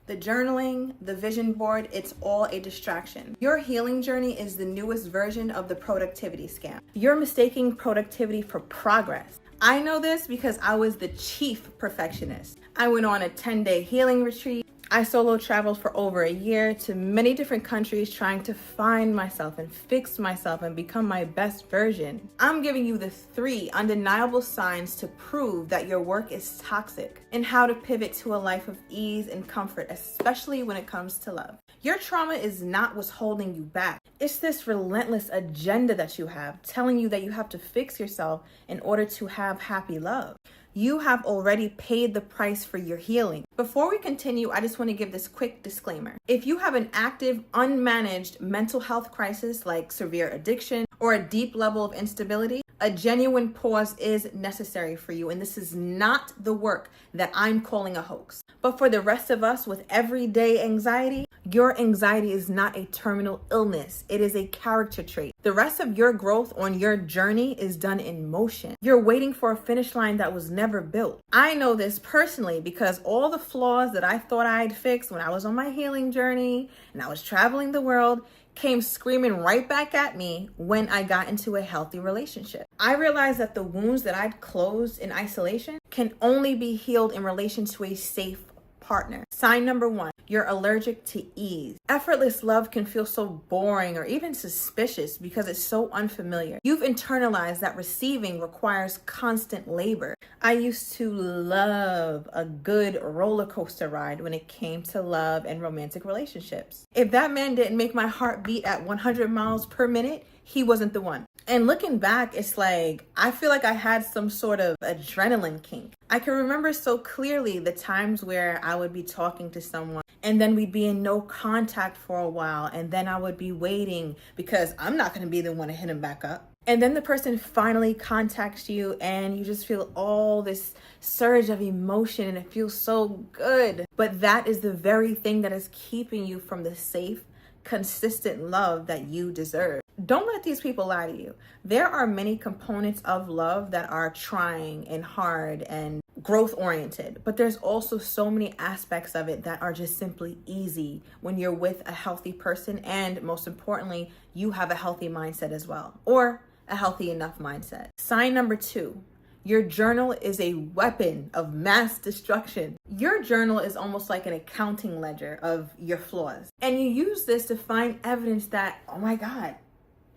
The journaling, the vision board, it's all a distraction. Your healing journey is the newest version of the productivity scam. You're mistaking productivity for progress. I know this because I was the chief perfectionist. I went on a 10-day healing retreat. I solo traveled for over a year to many different countries trying to find myself and fix myself and become my best version. I'm giving you the 3 undeniable signs to prove that your work is toxic and how to pivot to a life of ease and comfort, especially when it comes to love. Your trauma is not what's holding you back. It's this relentless agenda that you have telling you that you have to fix yourself in order to have happy love. You have already paid the price for your healing. Before we continue, I just want to give this quick disclaimer. If you have an active, unmanaged mental health crisis like severe addiction or a deep level of instability, a genuine pause is necessary for you, and this is not the work that I'm calling a hoax. But for the rest of us with everyday anxiety, your anxiety is not a terminal illness. It is a character trait. The rest of your growth on your journey is done in motion. You're waiting for a finish line that was never built. I know this personally because all the flaws that I thought I'd fixed when I was on my healing journey and I was traveling the world came screaming right back at me when I got into a healthy relationship. I realized that the wounds that I'd closed in isolation can only be healed in relation to a safe partner. Sign number 1, you're allergic to ease. Effortless love can feel so boring or even suspicious because it's so unfamiliar. You've internalized that receiving requires constant labor. I used to love a good roller coaster ride when it came to love and romantic relationships. If that man didn't make my heart beat at 100 miles per minute, he wasn't the one. And looking back, it's like, I feel like I had some sort of adrenaline kink. I can remember so clearly the times where I would be talking to someone and then we'd be in no contact for a while, and then I would be waiting because I'm not going to be the one to hit him back up. And then the person finally contacts you and you just feel all this surge of emotion and it feels so good. But that is the very thing that is keeping you from the safe, consistent love that you deserve. Don't let these people lie to you. There are many components of love that are trying and hard and growth oriented, but there's also so many aspects of it that are just simply easy when you're with a healthy person, and most importantly, you have a healthy mindset as well, or a healthy enough mindset. Sign number 2, your journal is a weapon of mass destruction. Your journal is almost like an accounting ledger of your flaws, and you use this to find evidence that, oh my God,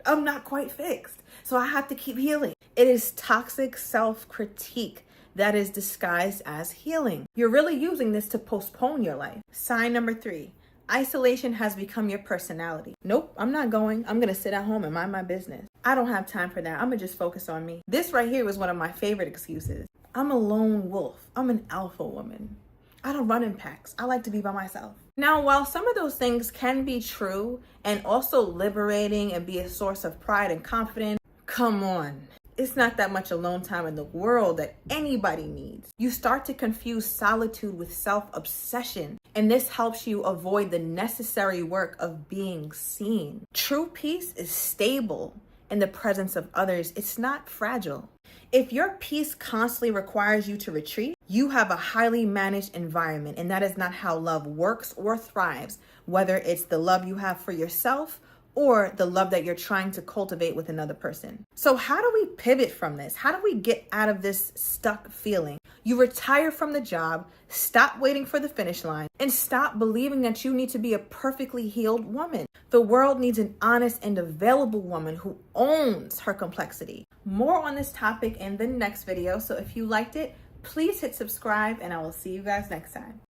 I'm not quite fixed, so I have to keep healing. It is toxic self-critique that is disguised as healing. You're really using this to postpone your life. Sign number 3, isolation has become your personality. Nope, I'm not going. I'm gonna sit at home and mind my business. I don't have time for that. I'm gonna just focus on me. This right here was one of my favorite excuses. I'm a lone wolf. I'm an alpha woman. I don't run in packs. I like to be by myself. Now, while some of those things can be true and also liberating and be a source of pride and confidence, come on. It's not that much alone time in the world that anybody needs. You start to confuse solitude with self-obsession, and this helps you avoid the necessary work of being seen. True peace is stable in the presence of others. It's not fragile. If your peace constantly requires you to retreat, you have a highly managed environment, and that is not how love works or thrives, whether it's the love you have for yourself or the love that you're trying to cultivate with another person. So how do we pivot from this? How do we get out of this stuck feeling? You retire from the job, stop waiting for the finish line, and stop believing that you need to be a perfectly healed woman. The world needs an honest and available woman who owns her complexity. More on this topic in the next video, so if you liked it, please hit subscribe, and I will see you guys next time.